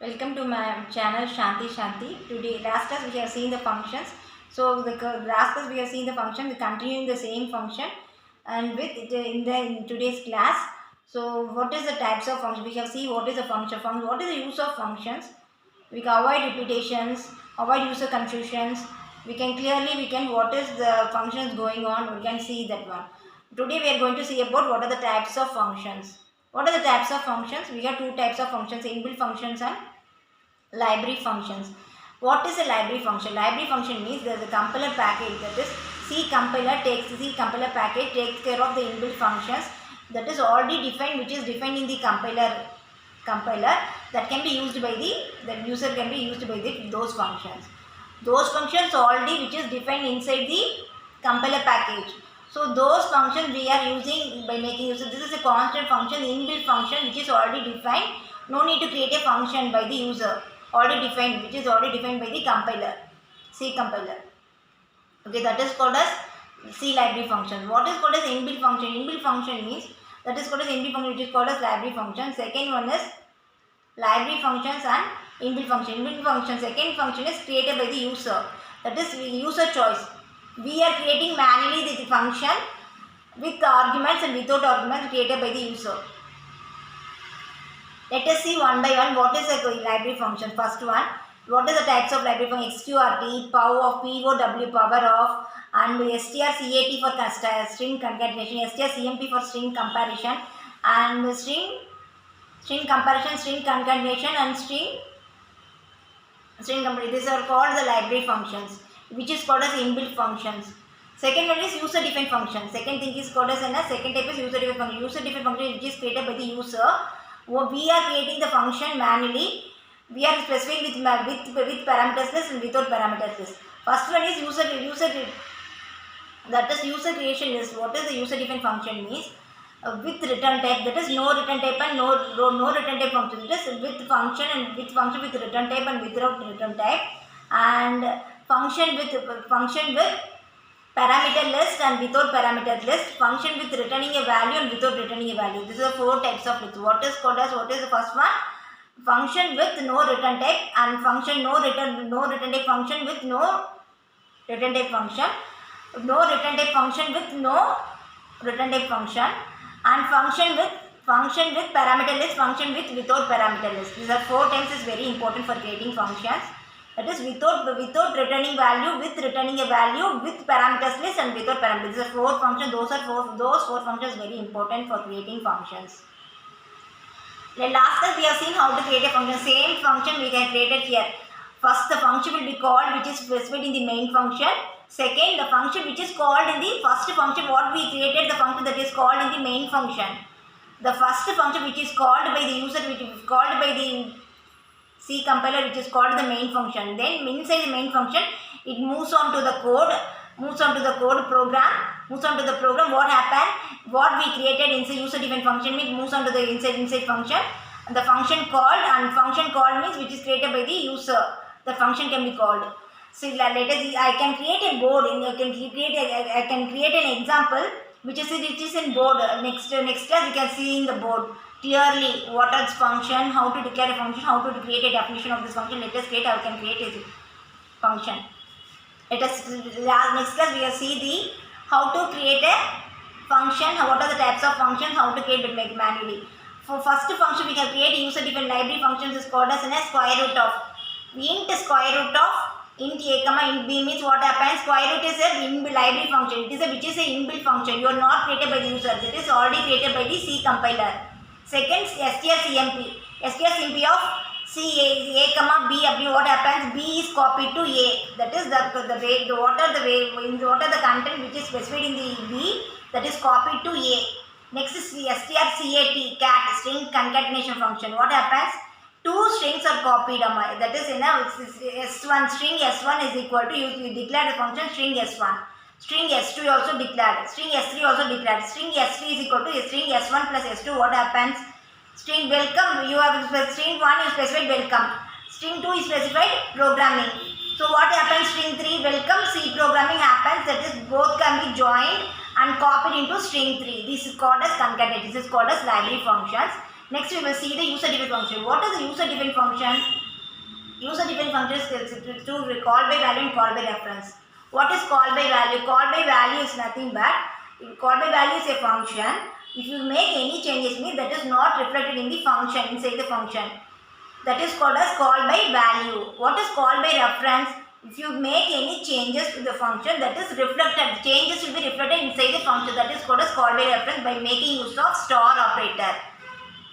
Welcome to my channel Shanti. Today, last class we have seen the functions. So last class we have seen the function. We continuing the same function, and with it, in today's class. So what is the types of function? We have seen what is the function. What is the use of functions? We can avoid repetitions, avoid user confusions. We can what is the functions going on. We can see that one. Today we are going to see about what are the types of functions. What are the types of functions? We have two types of functions: inbuilt functions and library functions. What is a library function? Library function means there is a compiler package, that is C compiler package takes care of the inbuilt functions that is already defined, which is defined in the compiler that can be used by the user can be used by those functions. Those functions already which is defined inside the compiler package. So those functions we are using by making use of this is a constant function, inbuilt function which is already defined. No need to create a function by the user, already defined, which is already defined by the compiler, C compiler. Okay, that is called as C library function. What is called as inbuilt function? Inbuilt function means that is called as inbuilt function, which is called as library function. Second one is library functions and inbuilt function. Inbuilt function, second function is created by the user. That is user choice. We are creating manually the function with arguments and without arguments created by the user. Let us see one by one what is a library function. First one, what are the types of library function? XQRT, POW power of, and strcat for string concatenation, strcmp for string comparison, and string comparison, string concatenation, and string comparison. These are called the library functions, which is called as inbuilt functions. Second one is user defined function. Second thing is called as second type is user defined function. User defined function which is created by the user. We are creating the function manually. We are specifying with parameters list and without parameters list. First one is that is user creation list. What is the user defined function means? With return type, that is no return type and no return type function. That is with function with return type and without return type, and function with parameter list and without parameter list, function with returning a value and without returning a value. These are four types of lists. What is the first one? Function with no return type, and function no return type function with no return type function, no return type function with no return type function, and function with parameter list, function with without parameter list. These are four types is very important for creating functions. That is without returning value, with returning a value, with parameters list, and without parameters. These are four functions. Those four functions very important for creating functions. Last time we have seen how to create a function. Same function we can create it here. First, the function will be called which is specified in the main function. Second, the function which is called in the first function. What we created, the function that is called in the main function. The first function which is called by the user, which is called by the C compiler, which is called the main function. Then inside the main function, it moves on to the code, program. What happened? What we created inside user defined function means moves on to the inside function. And the function called, and function called means which is created by the user. The function can be called. So let us. I can create a board. I can create an example which is in board. Next class we can see in the board clearly what is function, how to declare a function, how to create a definition of this function. Let us create. I can create a function. Next class we will see how to create a function. What are the types of functions? How to create it manually. For first function we can create user defined library functions is called as a square root of int a comma int b means what happens? Square root is a library function. Which is a inbuilt function. You are not created by the user. It is already created by the C compiler. Second, strcmp of a comma b. What happens? B is copied to A. That is what are the content which is specified in the B that is copied to A. Next is strcat string concatenation function. What happens? Two strings are copied. That is S1 string S1 is equal to you declare the function string S1. String S2 also declared. String S3 also declared. String S3 is equal to string S1 plus S2. What happens? String welcome. You have string 1 is specified welcome. String 2 is specified programming. So what happens? String 3 welcome C programming happens. That is both can be joined and copied into string 3. This is called as concatenation. This is called as library functions. Next we will see the user-defined function. What is the user-defined function? User-defined function is to call by value and call by reference. What is call by value? Call by value is nothing but, call by value is a function. If you make any changes, means that is not reflected in the function, inside the function. That is called as call by value. What is call by reference? If you make any changes to the function, that is reflected. Changes will be reflected inside the function. That is called as call by reference by making use of star operator.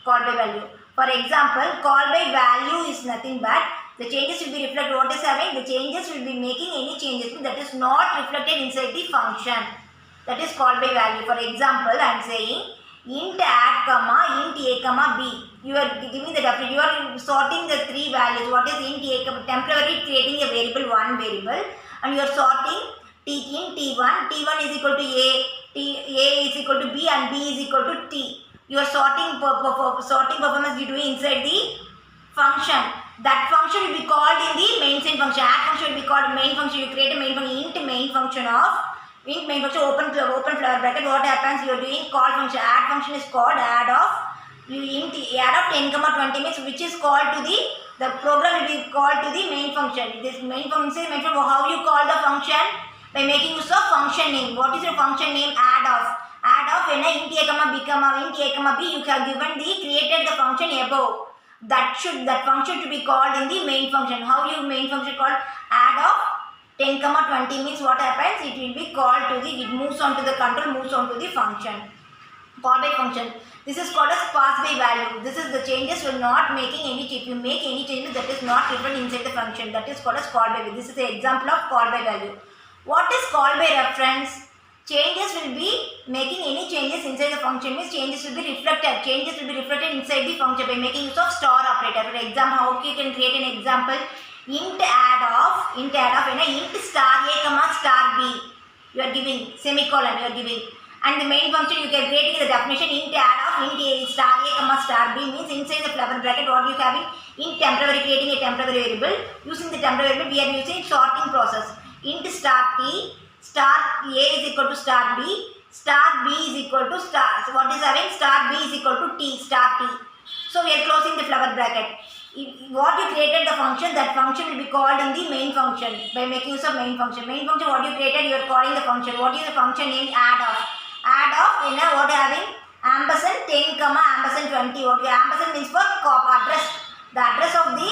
Call by value. For example, call by value is nothing but the changes will be reflected. What is having? The changes will be making any changes that is not reflected inside the function. That is called by value. For example, I am saying int add comma int a comma b. You are giving the definition. You are sorting the three values. What is int a comma? Temporarily creating a variable, one variable, and you are sorting in t1. T1 is equal to a is equal to b, and b is equal to t. You are sorting performance you doing inside the function. That function will be called in the main function. Add function will be called main function. You create a main function, int main function open flower bracket. What happens? You are doing call function. Add function is called add of. You int add of 10, 20 means which is called to the program will be called to the main function. This main function is how you call the function by making use of function name. What is your function name? Add of. Add of when int a comma b you have given the created the function above. That function to be called in the main function. How you main function called? Add of 10, 20 means what happens? It will be called to the, it moves on to the control, moves on to the function. Call by function. This is called as pass by value. This is the changes will not making any, if you make any changes that is not reflected inside the function. That is called as call by value. This is the example of call by value. What is call by reference? Changes will be making any changes inside the function means changes will be reflected. Changes will be reflected inside the function by making use of star operator. For example, how you can create an example? Int add of int star a comma star b. You are giving semicolon. You are giving, and the main function you can create the definition int add of int a star a comma star b means inside the flower bracket what you having int temporary, creating a temporary variable. Using the temporary variable we are using sorting process. Int star t. Star a is equal to star b is equal to star. So what is having? Star b is equal to t, star t. So we are closing the flower bracket. What you created the function, that function will be called in the main function by making use of main function. Main function what you created, you are calling the function. What is the function name? Add of. Add of in a what having? Ampersand 10 comma ampersand 20. What your ampersand means for address. The address of the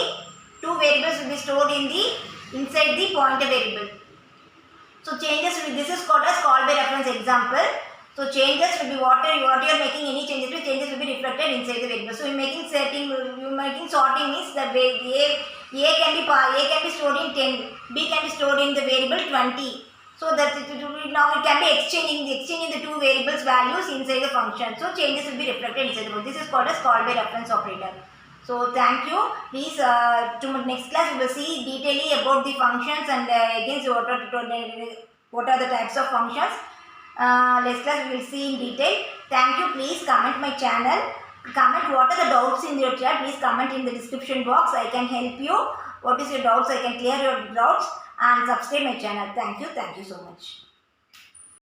two variables will be stored in the inside the pointer variable. So changes will be, this is called as call by reference example. So changes will be what you are making any changes will be reflected inside the variable. So you making sorting means that a can be stored in 10, b can be stored in the variable 20. So that now it can be exchanging the two variables values inside the function. So changes will be reflected inside the function. This is called as call by reference operator. So thank you. Please to next class we will see detailing about the functions and again what are the types of functions. Next class we will see in detail. Thank you. Please comment my channel. Comment what are the doubts in your chat. Please comment in the description box. I can help you. What is your doubts? I can clear your doubts and subscribe my channel. Thank you. Thank you so much.